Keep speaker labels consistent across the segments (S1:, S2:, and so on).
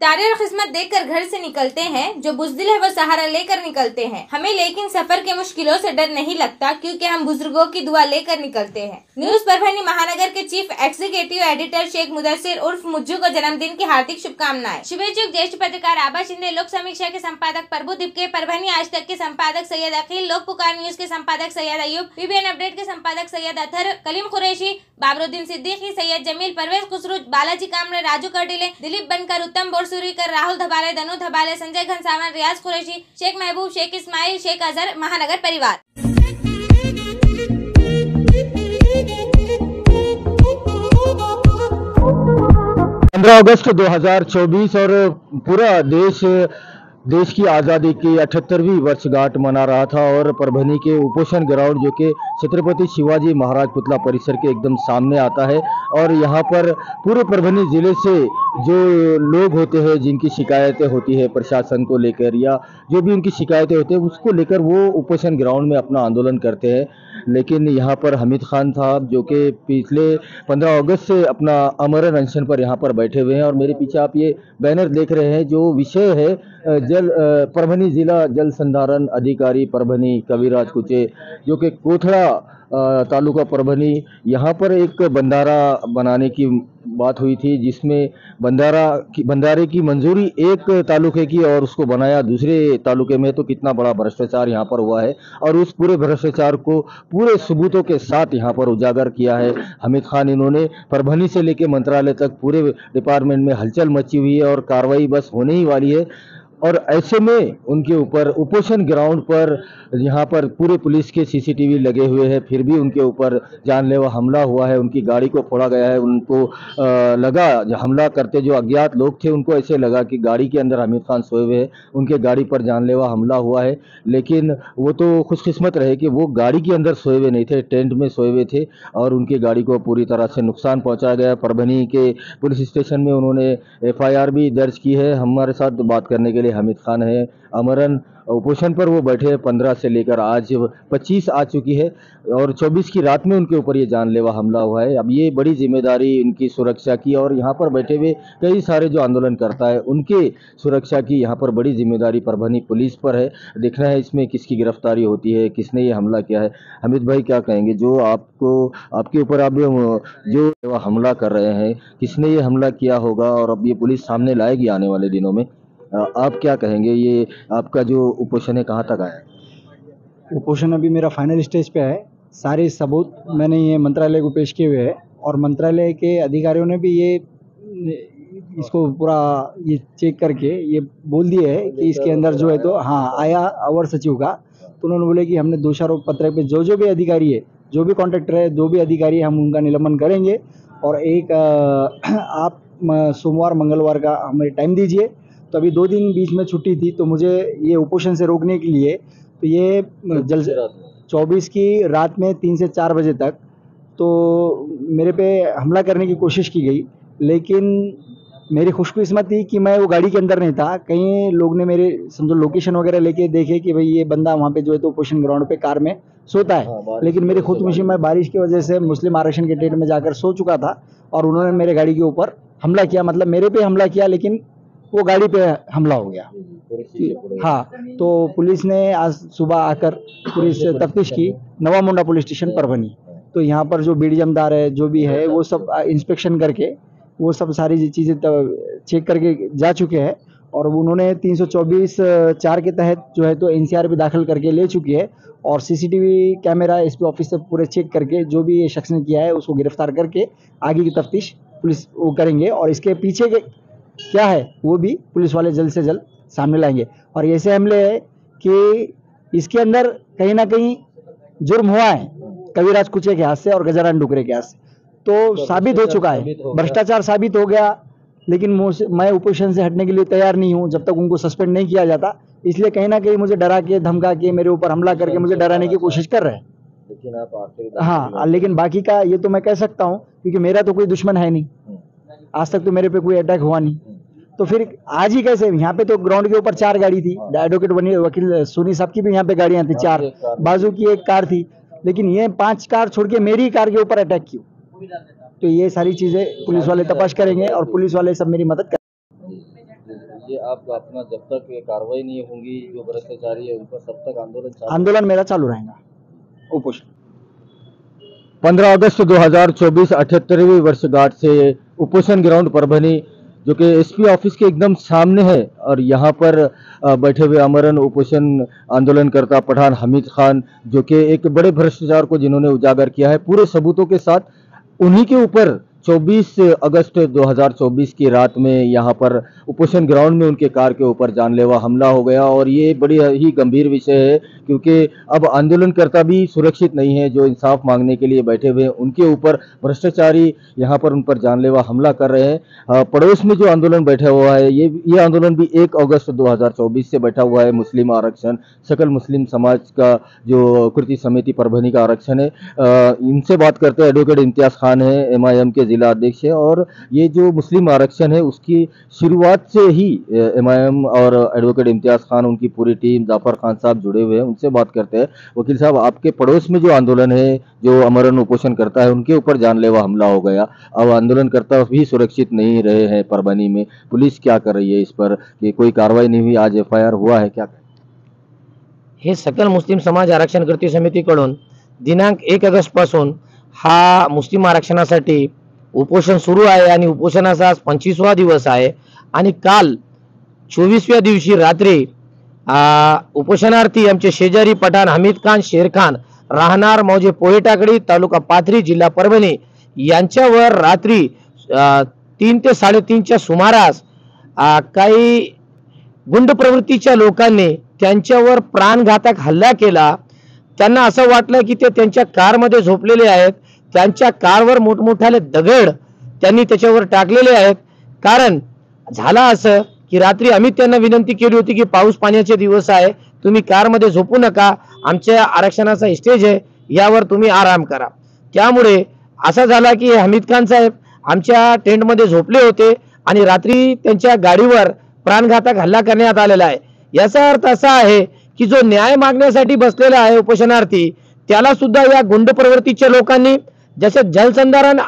S1: तारे और किस्मत देखकर घर से निकलते हैं, जो बुज़दिल है वो सहारा लेकर निकलते हैं। हमें लेकिन सफर के मुश्किलों से डर नहीं लगता, क्योंकि हम बुजुर्गों की दुआ लेकर निकलते हैं। न्यूज परभनी महानगर के chief executive editor Shaikh Mudassir उर्फ मुज्जू को जन्मदिन की हार्दिक शुभकामनाएं। शुभेच्छुक ज्येष्ठ पत्रकार आबा शिंदे, लोक समीक्षा के संपादक प्रभु दीपके, परभनी आज तक के संपादक सैयद अखिल, लोक पुकार न्यूज के संपादक सैयद अयूब, पीबीएन अपडेट के संपादक सैयद अतर, कलीम कुरैशी, बाबरुद्दीन सिद्दीकी, सैयद जमील, परवेज खुसरू, बालाजी कामरे, राजू कर्डिले, दिलीप बनकर, उत्तम बोरसुरीकर, राहुल धबाले, धनु धबाले, संजय घनसावन, रियाज कुरैशी, शेख महबूब, शेख इस्माइल, शेख अजहर, महानगर परिवार।
S2: 15 अगस्त 2024 और पूरा देश की आज़ादी की 78वीं वर्षगांठ मना रहा था और परभनी के उपोषण ग्राउंड जो कि छत्रपति शिवाजी महाराज पुतला परिसर के एकदम सामने आता है और यहाँ पर पूरे परभनी जिले से जो लोग होते हैं जिनकी शिकायतें होती है प्रशासन को लेकर या जो भी उनकी शिकायतें होती है उसको लेकर वो उपोषण ग्राउंड में अपना आंदोलन करते हैं। लेकिन यहाँ पर हमीद खान साहब जो कि पिछले 15 अगस्त से अपना अमरण अनशन पर यहाँ पर बैठे हुए हैं और मेरे पीछे आप ये बैनर देख रहे हैं जो विषय है परभनी जिला जल संधारण अधिकारी परभनी कविराज कुचे जो कि कोथड़ा तालुका परभनी, यहाँ पर एक बंधारा बनाने की बात हुई थी जिसमें बंधारे की मंजूरी एक तालुके की और उसको बनाया दूसरे तालुके में। तो कितना बड़ा भ्रष्टाचार यहाँ पर हुआ है और उस पूरे भ्रष्टाचार को पूरे सबूतों के साथ यहाँ पर उजागर किया है हमीद खान। इन्होंने परभनी से लेकर मंत्रालय तक पूरे डिपार्टमेंट में हलचल मची हुई है और कार्रवाई बस होने ही वाली है। और ऐसे में उनके ऊपर उपोषण ग्राउंड पर यहाँ पर पूरे पुलिस के सीसीटीवी लगे हुए हैं, फिर भी उनके ऊपर जानलेवा हमला हुआ है। उनकी गाड़ी को फोड़ा गया है। उनको लगा हमला करते जो अज्ञात लोग थे उनको ऐसे लगा कि गाड़ी के अंदर हमीद खान सोए हुए हैं, उनके गाड़ी पर जानलेवा हमला हुआ है। लेकिन वो तो खुशकिस्मत रहे कि वो गाड़ी के अंदर सोए हुए नहीं थे, टेंट में सोए हुए थे और उनकी गाड़ी को पूरी तरह से नुकसान पहुँचाया गया। परभनी के पुलिस स्टेशन में उन्होंने FIR भी दर्ज की है। हमारे साथ बात करने के लिए हमीद खान है। अमरण उपोषण पर वो बैठे हैं 15 से लेकर आज 25 आ चुकी है और 24 की रात में उनके ऊपर ये जानलेवा हमला हुआ है। अब ये बड़ी जिम्मेदारी इनकी सुरक्षा की और यहाँ पर बैठे हुए कई सारे जो आंदोलन करता है उनके सुरक्षा की यहाँ पर बड़ी जिम्मेदारी परभनी पुलिस पर है। देखना है इसमें किसकी गिरफ्तारी होती है, किसने ये हमला किया है। हमीद भाई क्या कहेंगे, जो आपके ऊपर आप जो हमला कर रहे हैं, किसने ये हमला किया होगा और अब ये पुलिस सामने लाएगी आने वाले दिनों में, आप क्या कहेंगे? ये आपका जो उपोषण है कहाँ तक आया?
S3: उपोषण अभी मेरा फाइनल स्टेज पे है। सारे सबूत मैंने ये मंत्रालय को पेश किए हुए हैं और मंत्रालय के अधिकारियों ने भी इसको पूरा ये चेक करके ये बोल दिए है कि इसके अंदर जो है तो हाँ आया अवर सचिव का, तो उन्होंने बोले कि हमने दोषारोप पत्र पे जो भी अधिकारी है, जो भी कॉन्ट्रैक्टर है, जो भी अधिकारी है, हम उनका निलंबन करेंगे। और एक आप सोमवार मंगलवार का हमें टाइम दीजिए। तो अभी 2 दिन बीच में छुट्टी थी, तो मुझे ये उपोषण से रोकने के लिए तो ये जल 24 की रात में 3 से 4 बजे तक तो मेरे पे हमला करने की कोशिश की गई। लेकिन मेरी खुशकिस्मत थी कि मैं वो गाड़ी के अंदर नहीं था। कई लोग ने मेरे समझो लोकेशन वगैरह लेके देखे कि भाई ये बंदा वहाँ पे जो है तो उपोषण ग्राउंड पे कार में सोता है। लेकिन मेरी खुदकुशी में बारिश की वजह से मुस्लिम आरक्षण के टेंट में जाकर सो चुका था और उन्होंने मेरे गाड़ी के ऊपर हमला किया, मतलब मेरे पे हमला किया लेकिन वो गाड़ी पे हमला हो गया। हाँ, तो पुलिस ने आज सुबह आकर पुलिस तफ्तीश की, नवा मुंडा पुलिस स्टेशन परभनी। तो यहाँ पर जो बीडीएमदार है जो भी है वो सब इंस्पेक्शन करके वो सब सारी चीज़ें चेक करके जा चुके हैं और उन्होंने 324(4) के तहत जो है तो NCR भी दाखिल करके ले चुकी है और CCTV कैमरा SP ऑफिस से पूरे चेक करके जो भी ये शख्स ने किया है उसको गिरफ्तार करके आगे की तफ्तीश पुलिस वो करेंगे और इसके पीछे के क्या है वो भी पुलिस वाले जल्द से जल्द सामने लाएंगे। और ऐसे हमले है कि इसके अंदर कहीं ना कहीं जुर्म हुआ है कविराज कुचे के हाथ से और गजानन डुकरे के हाथ से, तो साबित हो चुका है, भ्रष्टाचार साबित हो गया। लेकिन मैं उपोषण से हटने के लिए तैयार नहीं हूं जब तक उनको सस्पेंड नहीं किया जाता। इसलिए कहीं ना कहीं मुझे डरा के धमका के मेरे ऊपर हमला करके मुझे डराने की कोशिश कर रहे हैं।
S2: लेकिन आप
S3: हाँ, लेकिन बाकी का ये तो मैं कह सकता हूँ क्योंकि मेरा तो कोई दुश्मन है नहीं, आज तक तो मेरे पे कोई अटैक हुआ नहीं। तो फिर आज ही कैसे? यहाँ पे तो ग्राउंड के ऊपर 4 गाड़ी थी, एडवोकेट वकील सोनी साहब की भी यहाँ पे गाड़ियां थी 4, बाजू की 1 कार थी, लेकिन ये 5 कार छोड़ के मेरी कार के ऊपर अटैक क्यों? तो ये सारी चीजें पुलिस वाले तपाश करेंगे और पुलिस वाले सब मेरी मदद करेंगे।
S2: ये आप अपना जब तक ये कार्रवाई नहीं होगी जो भ्रष्टाचारी है उन पर तब तक
S3: आंदोलन मेरा चालू रहेगा, उपोषण।
S2: 15 अगस्त 2024 78वीं वर्षगांठ से उपोषण ग्राउंड परभनी जो कि एसपी ऑफिस के एकदम सामने है और यहाँ पर बैठे हुए आमरण उपोषण आंदोलनकर्ता पठान हामिद खान जो कि एक बड़े भ्रष्टाचार को जिन्होंने उजागर किया है पूरे सबूतों के साथ, उन्हीं के ऊपर 24 अगस्त 2024 की रात में यहाँ पर उपोषण ग्राउंड में उनके कार के ऊपर जानलेवा हमला हो गया। और ये बड़ी ही गंभीर विषय है क्योंकि अब आंदोलनकर्ता भी सुरक्षित नहीं है जो इंसाफ मांगने के लिए बैठे हुए हैं, उनके ऊपर भ्रष्टाचारी यहाँ पर उन पर जानलेवा हमला कर रहे हैं। पड़ोस में जो आंदोलन बैठा हुआ है ये आंदोलन भी 1 अगस्त 2024 से बैठा हुआ है। मुस्लिम आरक्षण, सकल मुस्लिम समाज का जो कृति समिति परभनी का आरक्षण है, इनसे बात करते हैं। एडवोकेट इम्तियाज खान है, MIM के जिला अध्यक्ष है और ये जो मुस्लिम आरक्षण है उसकी शुरुआत से ही MIM और एडवोकेट इम्तियाज खान, उनकी पूरी टीम, जाफर खान साहब जुड़े हुए हैं, उनसे बात करते हैं। वकील साहब, आपके पड़ोस में जो आंदोलन है, जो आमरण उपोषण करता है, उनके ऊपर जानलेवा हमला हो गया। अब आंदोलनकर्ता भी सुरक्षित नहीं रहे हैं परभनी में, पुलिस क्या कर रही है इस पर कि कोई कार्रवाई नहीं हुई? आज FIR हुआ है क्या?
S4: हे सकल मुस्लिम समाज आरक्षण कृती समितीकडून दिनांक 1 ऑगस्ट पासून हा मुस्लिम आरक्षणासाठी उपोषण सुरू आहे आणि उपोषणाचा आज 25वा दिवस आहे आणि काल 24व्या दिवशी रात्री उपोषणार्थी आमचे शेजारी पठाण हामिद खान शेरखान राहणार मौजे पोहेटाकडी तालुका पाथरी जिल्हा परभणी यांच्यावर रात्री 3 ते 3:30च्या सुमारास काही गुंड प्रवृत्तीच्या लोकांनी त्यांच्यावर प्राणघातक हल्ला केला। त्यांना असं वाटलं की ते त्यांच्या कारमध्ये झोपलेले आहेत, त्यांच्या कारवर मोठमोठाले दगड त्यांनी त्याच्यावर टाकलेले आहेत। कारण झाला असं की रात्री आम्ही त्यांना विनंती केली होती की पाऊस पाण्याचे दिवस आहे, तुम्ही कारमध्ये झोपू नका, आमच्या आरक्षणाचा स्टेज आहे, यावर तुम्ही आराम करा। त्यामुळे असं झाला की हामिद खान साहेब आमच्या टेंटमध्ये झोपले होते आणि रात्री त्यांच्या गाडीवर प्राणघातक हल्ला करण्यात आलेला आहे। याचा अर्थ असा आहे की जो न्याय मागण्यासाठी बसलेला आहे उपोषणार्थी, त्याला सुद्धा या गुंड प्रवृत्तीच्या लोकांनी, जसे जलसंधारण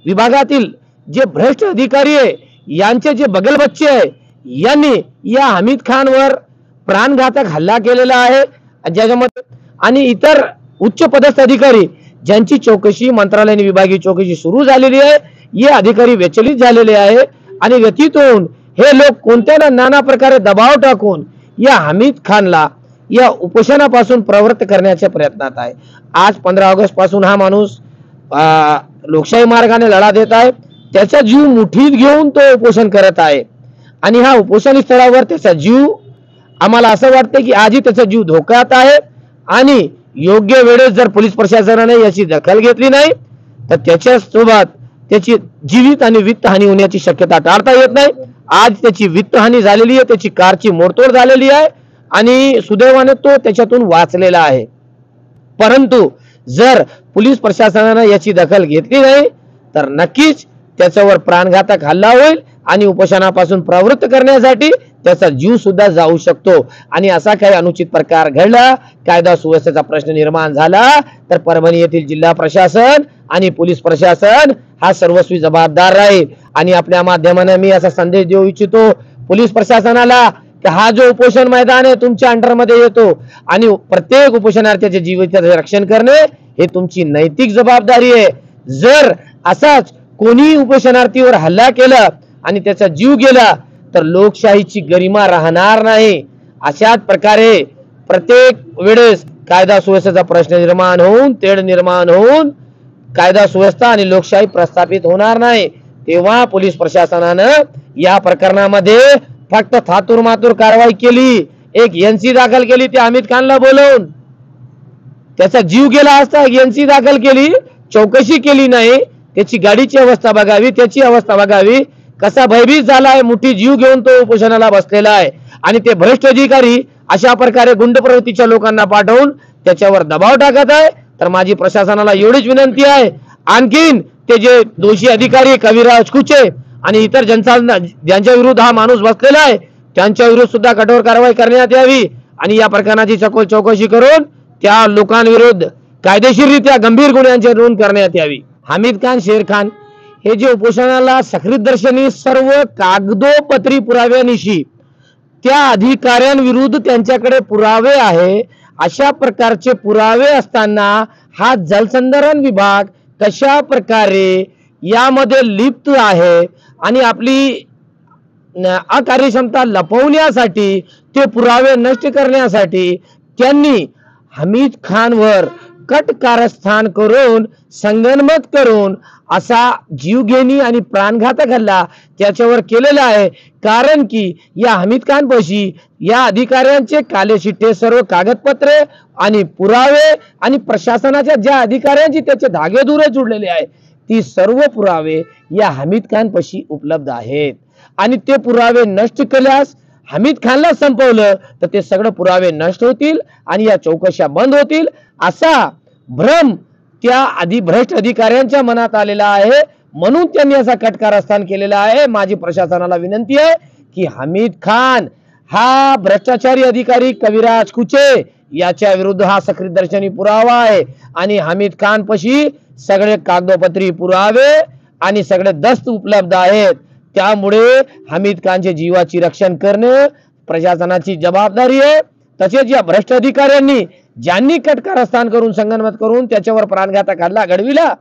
S4: विभागातील जे भ्रष्ट अधिकारी आहे, यांचे जे बगलबच्चे आहे, यांनी या हामिद खानवर प्राणघातक हल्ला केलेला आहे, ज्याच्यामध्ये आणि इतर उच्च पदस्थ अधिकारी ज्यांची चौकशी मंत्रालयाने विभागीय चौकशी सुरू झालेली आहे, हे अधिकारी विचलित झालेले आहे आणि व्यथित होऊन हे लोक कोणत्या नाना प्रकारे दबाव टाकून या हामिद खानला या उपोषणापासून प्रवृत्त करण्याच्या प्रयत्नात आहे। आज 15 ऑगस्ट पासून हा माणूस लोकशाही मार्गाने लढा देत आहे, त्याचा जीव मुठीत घेऊन तो उपोषण करत आहे आणि हा उपोषण स्थळावर त्याचा जीव, आम्हाला असं वाटतं की आजही त्याचा जीव धोक्यात आहे आणि योग्य वेळेस जर पोलीस प्रशासनाने याची दखल घेतली नाही तर त्याच्या सोबत त्याची जीवित आणि वित्त हानी होण्याची शक्यता टाळता येत नाही। आज त्याची वित्त हानी झालेली आहे, त्याची कारची मोडतोड झालेली आहे आणि सुदैवाने तो त्याच्यातून वाचलेला आहे। परंतु जर पोलीस प्रशासनाने याची दखल घेतली नाही तर नक्कीच त्याच्यावर प्राणघातक हल्ला होईल आणि उपोषणापासून प्रवृत्त करण्यासाठी त्याचा जीव सुद्धा जाऊ शकतो आणि असा काही अनुचित प्रकार घडला, कायदा सुव्यवस्थेचा प्रश्न निर्माण झाला तर परभणी येथील जिल्हा प्रशासन आणि पोलीस प्रशासन हा सर्वस्वी जबाबदार राहील। आणि आपल्या माध्यमाने मी असा संदेश देऊ इच्छितो पोलीस प्रशासनाला की हा जो उपोषण मैदान आहे तुमच्या अंडरमध्ये येतो आणि प्रत्येक उपोषणार्थीचे जीविताचे रक्षण करणे हे तुमची नैतिक जबाबदारी आहे। जर असाच कोणी उपोषणार्थीवर हल्ला केला आणि त्याचा जीव गेला तर लोकशाहीची गरिमा राहणार नाही। अशाच प्रकारे प्रत्येक वेळेस कायदा सुव्यवस्थेचा प्रश्न निर्माण होऊन तेढ निर्माण होऊन कायदा सुव्यवस्था आणि लोकशाही प्रस्थापित होणार नाही। तेव्हा पोलीस प्रशासनाने या प्रकरणामध्ये फक्त थातूर मातूर कारवाई केली, एक NC दाखल केली, त्या हामिद खानला बोलवून त्याचा जीव गेला असता NC दाखल केली, चौकशी केली नाही, त्याची गाडीची अवस्था बघावी, त्याची अवस्था बघावी, कसा भयभीत झालाय, मुठी जीव घेऊन तो उपोषणाला बसलेला आहे आणि ते भ्रष्ट अधिकारी अशा प्रकारे गुंड प्रवृत्तीच्या लोकांना पाठवून त्याच्यावर दबाव टाकत आहे। तर माझी प्रशासनाला एवढीच विनंती आहे, आणखीन ते जे दोषी अधिकारी कविराज कुचे आणि इतर ज्यांच्या विरुद्ध हा माणूस बसलेला आहे त्यांच्या विरुद्ध सुद्धा कठोर कारवाई करण्यात यावी आणि या प्रकरणाची सखोल चौकशी करून त्या लोकांविरुद्ध कायदेशीररित्या गंभीर गुन्ह्यांची नोंद करण्यात यावी। हामिद खान शेरखान हे जे उपोषणाला सखरीत दर्शनी सर्व कागदोपत्री पुराव्यानिशी त्या अधिकाऱ्यांविरुद्ध त्यांच्याकडे पुरावे आहे, अशा प्रकारचे पुरावे असताना हा जलसंधारण विभाग कशा प्रकारे यामध्ये लिप्त आहे आणि आपली अकार्यक्षमता लपवण्यासाठी, ते पुरावे नष्ट करण्यासाठी त्यांनी हमीद खानवर कट कारस्थान करून, संगनमत करून असा जीवघेणी आणि प्राणघातक हल्ला त्याच्यावर केलेला आहे. कारण की या हमीद खान पाशी या अधिकाऱ्यांचे काले शिट्टे, सर्व कागदपत्रे आणि पुरावे आणि प्रशासनाच्या ज्या अधिकाऱ्यांची त्याचे धागेदुरे जुडलेले आहेत, ती सर्व पुरावे या हमीद खान पाशी उपलब्ध आहेत. आणि ते पुरावे नष्ट केल्यास, हमीद खानला संपवलं तर ते सगळे पुरावे नष्ट होतील आणि या चौकशा बंद होतील, असा भ्रम त्या भ्रष्ट अधिकाऱ्यांच्या मनात आलेला आहे. म्हणून त्यांनी असा कट कारस्थान केलेला आहे. माझी प्रशासनाला विनंती आहे की हमीद खान हा भ्रष्टाचारी अधिकारी कविराज कुचे याच्या विरुद्ध हा सकृत दर्शनी पुरावा आहे आणि हमीद खान पाशी सगळे कागदोपत्री पुरावे आणि सगळे दस्त उपलब्ध आहेत. त्यामुळे हमीद खानचे जीवाची रक्षण करणे प्रशासनाची जबाबदारी आहे. तसेच या भ्रष्ट अधिकाऱ्यांनी ज्यांनी कट कारस्थान करून, संगनमत करून त्याच्यावर प्राणघातक हल्ला घडविला,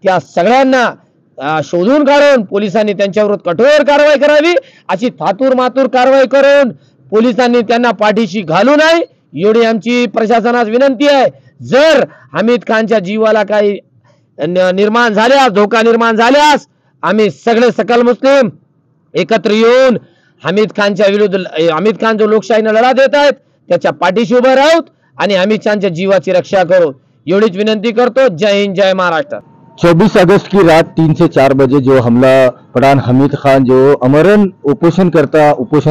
S4: त्या सगळ्यांना शोधून काढून पोलिसांनी त्यांच्याविरुद्ध कठोर कारवाई करावी, अशी थातूर मातूर कारवाई करून पोलिसांनी त्यांना पाठीशी घालू नये, एवढी आमची प्रशासनास विनंती आहे. जर हमीद खानच्या जीवाला काही निर्माण झाल्यास, धोका निर्माण झाल्यास, आम्ही सगळे सकल मुस्लिम एकत्र येऊन हमीद खानच्या विरुद्ध, हमीद खान जो लोकशाहीने लढा देत आहेत त्याच्या पाठीशी उभे राहूत आणि हमीद खानच्या जीवाची रक्षा करू, एवढीच विनंती करतो. जय हिंद, जय महाराष्ट्र.
S2: 24 अगस्त की रात 3 से 4 बजे जो हमला पठान हमीद खान जो अमरन उपोषण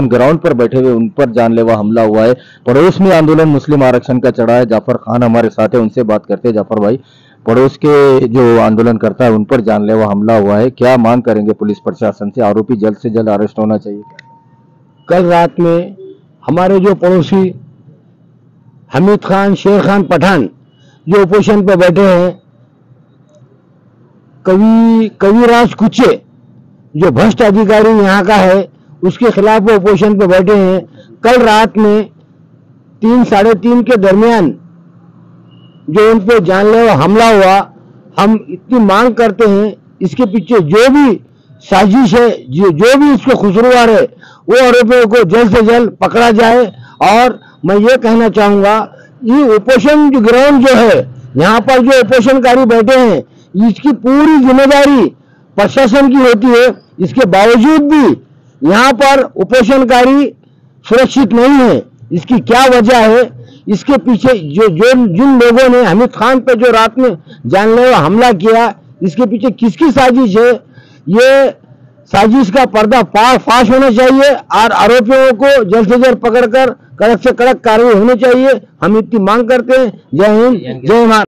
S2: ग्राउंड पर बैठे हुए उन पर जानलेवा हमला हुआ है. पड़ोस में आंदोलन मुस्लिम आरक्षण का चढ़ा है. जाफर खान हमारे साथ है, उनसे बात करते हैं. जाफर भाई, पड़ोस के जो आंदोलन करता है उन पर जानलेवा हमला हुआ है, क्या मांग करेंगे पुलिस प्रशासन से? आरोपी जल्द से जल्द अरेस्ट होना चाहिए.
S5: कल रात में हमारे जो पड़ोसी हमीद खान, शेर खान पठान जो उपोषण पर बैठे हैं, कविराज कुचे जो भ्रष्ट अधिकारी यहाँ का है, उसके खिलाफ वो उपोषण पर बैठे हैं. कल रात में 3, साढ़े 3 के दरमियान जो उन पे जानलेवा हमला हुआ, हम इतनी मांग करते हैं इसके पीछे जो भी साजिश है, जो भी इसके खुसरूवार है, वो आरोपियों को जल्द से जल्द पकड़ा जाए. और मैं ये कहना चाहूँगा, ये उपोषण जो ग्राउंड जो है, यहाँ पर जो उपोषणकारी बैठे हैं, इसकी पूरी जिम्मेदारी प्रशासन की होती है. इसके बावजूद भी यहाँ पर उपोषणकारी सुरक्षित नहीं है. इसकी क्या वजह है? इसके पीछे जिन लोगों ने हमीद खान पर जो रात में जानलेवा हमला किया, इसके पीछे किसकी साजिश है? ये साजिश का पर्दा फाश होना चाहिए और आरोपियों को जल्द से जल्द पकड़कर कड़क से कड़क कार्रवाई होनी चाहिए. हम इतनी मांग करते हैं. जय हिंद, जय महाराष्ट्र.